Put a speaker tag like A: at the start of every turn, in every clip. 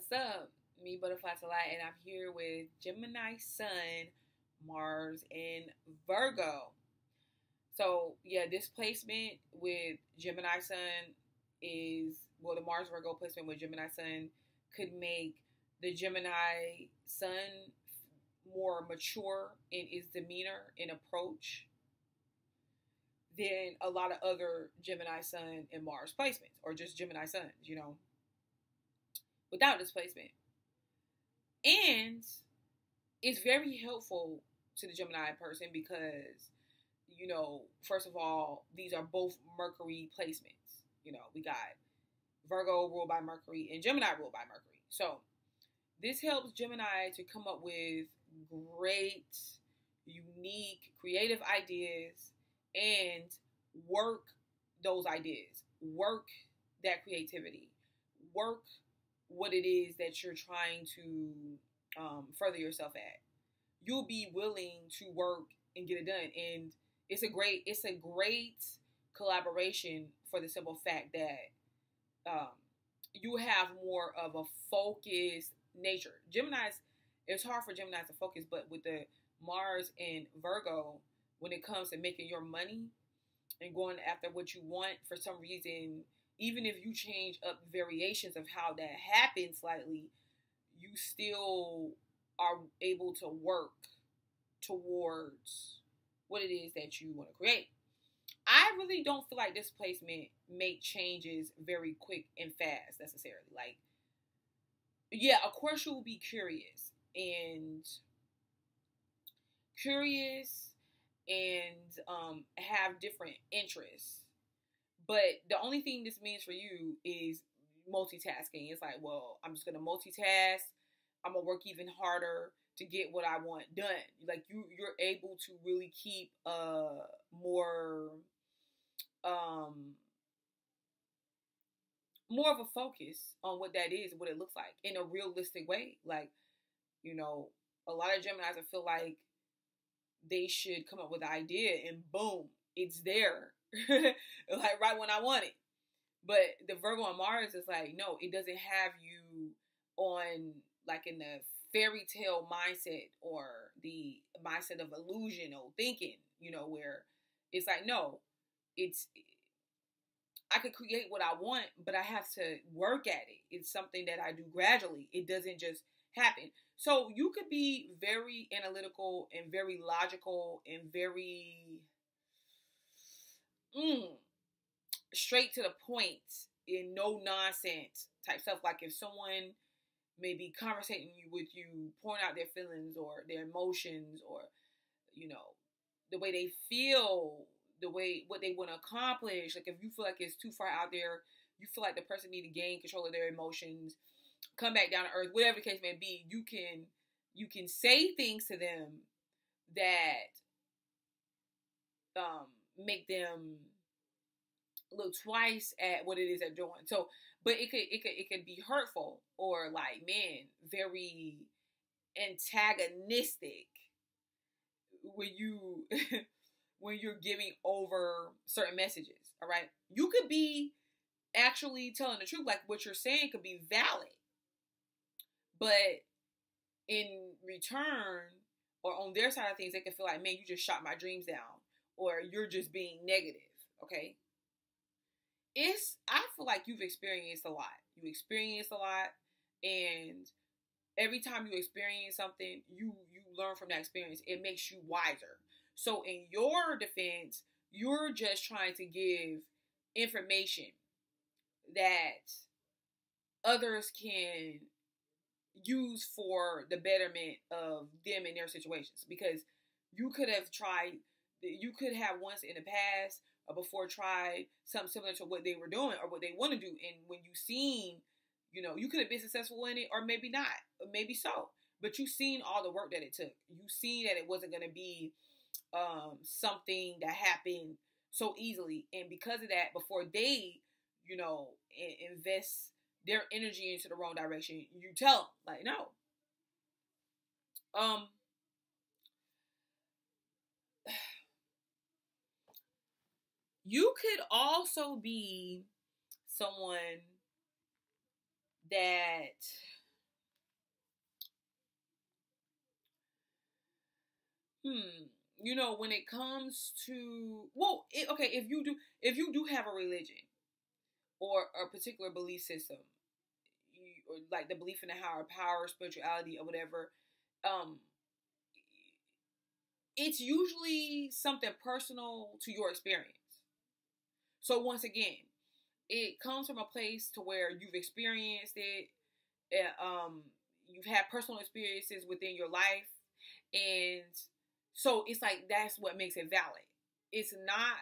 A: What's up? Me, Butterfly Light, and I'm here with Gemini Sun, Mars, and Virgo. So, yeah, this placement with Gemini Sun is, well, the Mars Virgo placement with Gemini Sun could make the Gemini Sun more mature in its demeanor and approach than a lot of other Gemini Sun and Mars placements, or just Gemini Suns, without this placement. And it's very helpful to the Gemini person because, first of all, these are both Mercury placements. We got Virgo ruled by Mercury and Gemini ruled by Mercury. So this helps Gemini to come up with great, unique, creative ideas and work those ideas, work that creativity, work what it is that you're trying to further yourself at. You'll be willing to work and get it done, and it's a great collaboration for the simple fact that you have more of a focused nature. Gemini's, it's hard for Gemini's to focus, but with the Mars and Virgo, when it comes to making your money and going after what you want, for some reason, even if you change up variations of how that happens slightly, you still are able to work towards what it is that you want to create. I really don't feel like this placement make changes very quick and fast necessarily. Like, yeah, of course you will be curious and have different interests. But the only thing this means for you is multitasking. It's like, well, I'm just going to multitask. I'm going to work even harder to get what I want done. Like, you're able to really keep more of a focus on what that is, what it looks like in a realistic way. Like, a lot of Geminis, I feel like they should come up with an idea and boom, it's there. Like right when I want it. But the Virgo and Mars is like, no, it doesn't have you on like in the fairy tale mindset or the mindset of illusion or thinking, where it's like, no, I could create what I want, but I have to work at it. It's something that I do gradually. It doesn't just happen. So you could be very analytical and very logical and very straight to the point and no nonsense type stuff. Like if someone may be conversating with you, pouring out their feelings or their emotions or, the way they feel, what they want to accomplish. Like if you feel like it's too far out there, you feel like the person need to gain control of their emotions, come back down to earth, whatever the case may be, you can say things to them that make them look twice at what it is they're doing. So, but it could be hurtful or like, man, very antagonistic when you're giving over certain messages. All right, you could be actually telling the truth, like what you're saying could be valid, but in return or on their side of things, they can feel like, man, you just shot my dreams down, or you're just being negative. Okay. I feel like you've experienced a lot. You experienced a lot, and every time you experience something, you learn from that experience. It makes you wiser. So in your defense, you're just trying to give information that others can use for the betterment of them and their situations. Because you could have once in the past or before tried something similar to what they were doing or what they want to do. And when you seen, you could have been successful in it or maybe not, or maybe so. But you seen all the work that it took. You seen that it wasn't going to be something that happened so easily. And because of that, before they, invest their energy into the wrong direction, you tell them, like, no. You could also be someone that You know, when it comes to, well, okay, if you do have a religion or a particular belief system, or like the belief in a higher power, spirituality, or whatever, um, it's usually something personal to your experience. So once again, it comes from a place to where you've experienced it, you've had personal experiences within your life, and so it's like that's what makes it valid. It's not,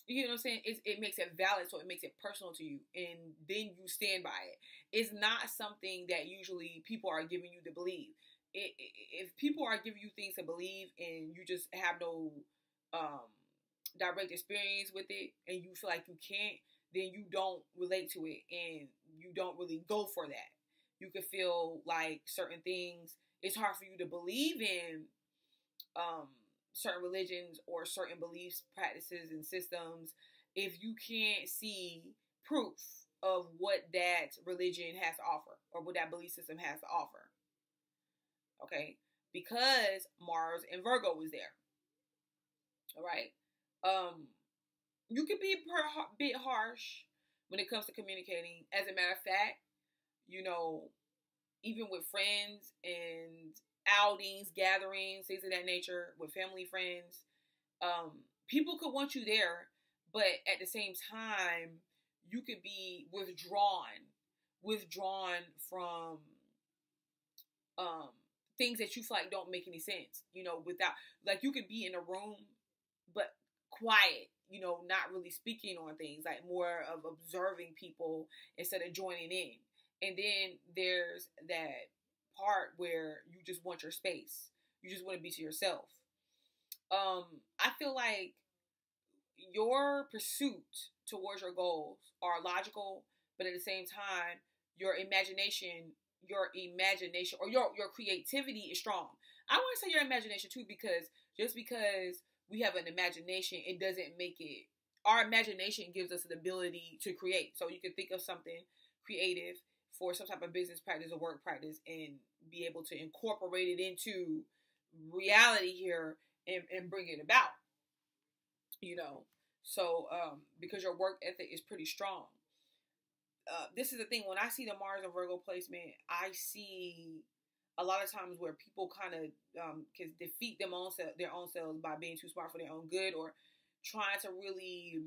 A: you know what I'm saying? It makes it valid, so it makes it personal to you, and then you stand by it. It's not something that usually people are giving you to believe. If people are giving you things to believe and you just have no direct experience with it, and you feel like you can't, then you don't relate to it, and you don't really go for that. You can feel like certain things, it's hard for you to believe in certain religions or certain beliefs, practices, and systems if you can't see proof of what that religion has to offer or what that belief system has to offer. Okay? Because Mars and Virgo was there. All right? You can be a bit harsh when it comes to communicating. As a matter of fact, you know, even with friends and outings, gatherings, things of that nature, with family, friends, people could want you there, but at the same time, you could be withdrawn from things that you feel like don't make any sense. You know, without, like, you could be in a room, but quiet, you know, not really speaking on things, like more of observing people instead of joining in. And then there's that part where you just want your space. You just want to be to yourself. I feel like your pursuit towards your goals are logical, but at the same time, your imagination or your creativity is strong. I want to say your imagination too, because just because we have an imagination, it doesn't make it. Our imagination gives us the ability to create. So you can think of something creative for some type of business practice or work practice and be able to incorporate it into reality here and bring it about, you know. So because your work ethic is pretty strong. This is the thing, when I see the Mars and Virgo placement, I see a lot of times where people kind of can defeat their own selves by being too smart for their own good, or trying to really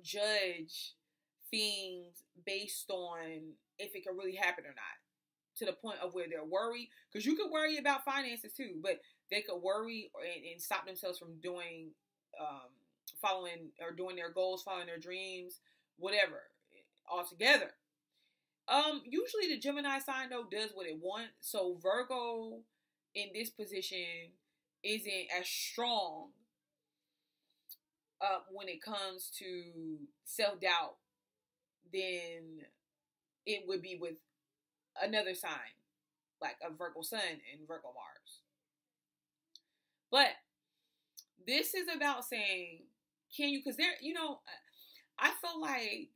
A: judge things based on if it can really happen or not, to the point of where they're worried. Because you could worry about finances too, but they could worry and stop themselves from doing, following or doing their goals, following their dreams, whatever, altogether. Usually the Gemini sign though does what it wants. So Virgo in this position isn't as strong when it comes to self-doubt than it would be with another sign, like a Virgo Sun and Virgo Mars. But this is about saying, can you, because there, you know, I feel like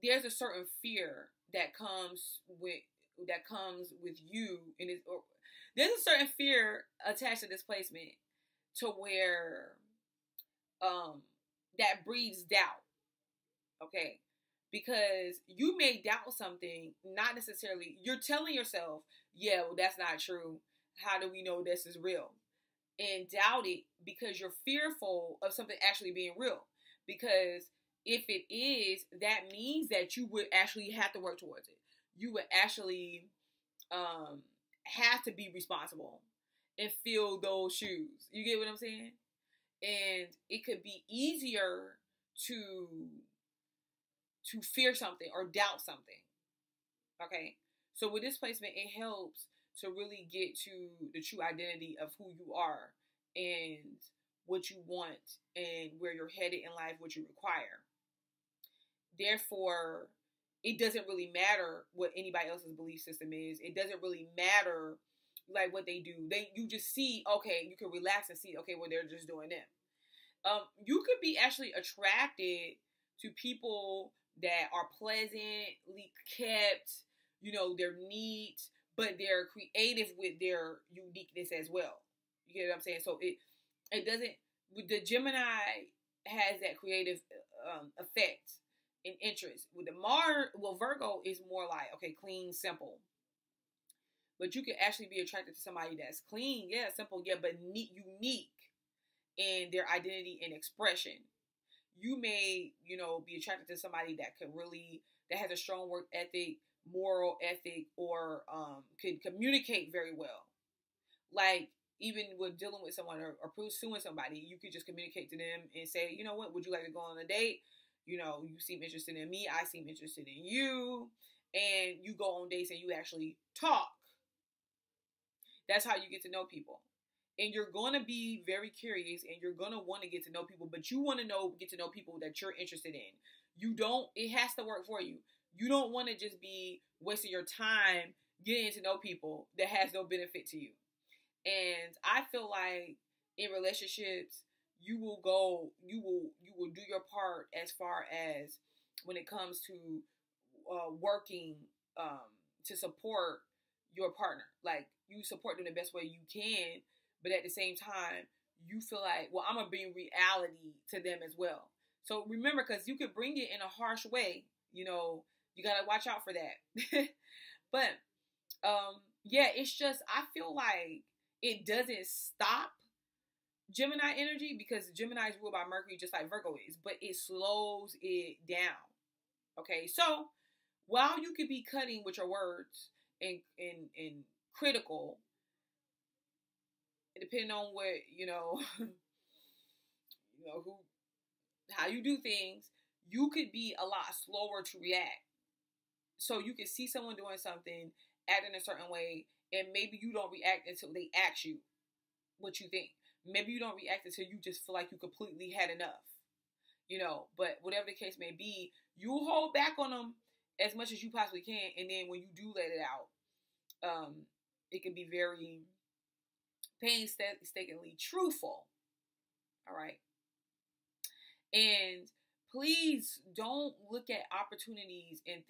A: there's a certain fear that comes with you, and there's a certain fear attached to this placement to where that breeds doubt. Okay, because you may doubt something, not necessarily, you're telling yourself, yeah, well, that's not true. How do we know this is real? And doubt it because you're fearful of something actually being real. Because if it is, that means that you would actually have to work towards it. You would actually have to be responsible and fill those shoes. You get what I'm saying? And it could be easier to fear something or doubt something. Okay? So with this placement, it helps to really get to the true identity of who you are and what you want and where you're headed in life, what you require. Therefore, it doesn't really matter what anybody else's belief system is. It doesn't really matter like what they do. You just see, okay, you can relax and see, okay, well, they're just doing them. You could be actually attracted to people that are pleasantly kept, you know, they're neat, but they're creative with their uniqueness as well. You get what I'm saying? So it doesn't. With the Gemini has that creative effect and interest. With the Mars, well, Virgo is more like, okay, clean, simple. But you can actually be attracted to somebody that's clean, yeah, simple, yeah, but unique in their identity and expression. You may, be attracted to somebody that has a strong work ethic, moral ethic, or can communicate very well. Like, even with dealing with someone or pursuing somebody, you could just communicate to them and say, you know what, would you like to go on a date? You seem interested in me, I seem interested in you, and you go on dates and you actually talk. That's how you get to know people. And you're going to be very curious and you're going to want to get to know people, but you want to get to know people that you're interested in. It has to work for you. You don't want to just be wasting your time getting to know people that has no benefit to you. And I feel like in relationships, you will do your part as far as when it comes to working to support your partner. Like, you support them the best way you can, but at the same time, you feel like, well, I'm going to bring reality to them as well. So remember, because you could bring it in a harsh way, you got to watch out for that. But, yeah, it's just, I feel like it doesn't stop Gemini energy, because Gemini is ruled by Mercury just like Virgo is, but it slows it down. Okay, so while you could be cutting with your words and critical, depending on what, how you do things, you could be a lot slower to react. So you can see someone doing something, acting a certain way, and maybe you don't react until they ask you what you think. Maybe you don't react until you just feel like you completely had enough. But whatever the case may be, you hold back on them as much as you possibly can, and then when you do let it out, it can be very painstakingly truthful. All right. And please don't look at opportunities and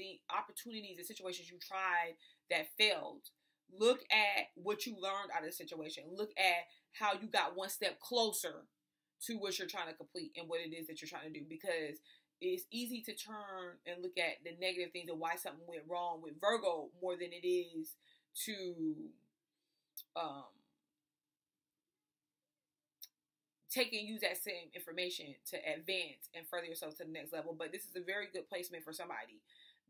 A: situations you tried that failed. Look at what you learned out of the situation. Look at how you got one step closer to what you're trying to complete and what it is that you're trying to do. Because it's easy to turn and look at the negative things and why something went wrong with Virgo more than it is to take and use that same information to advance and further yourself to the next level. But this is a very good placement for somebody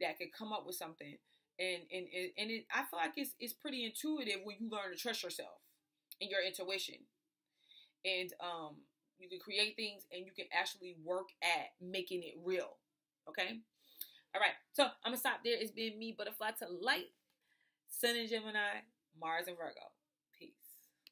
A: that could come up with something. And I feel like it's pretty intuitive when you learn to trust yourself and your intuition. And you can create things and you can actually work at making it real. Okay? All right. So I'm going to stop there. It's been me, Butterfly to Light, Sun in Gemini, Mars in Virgo.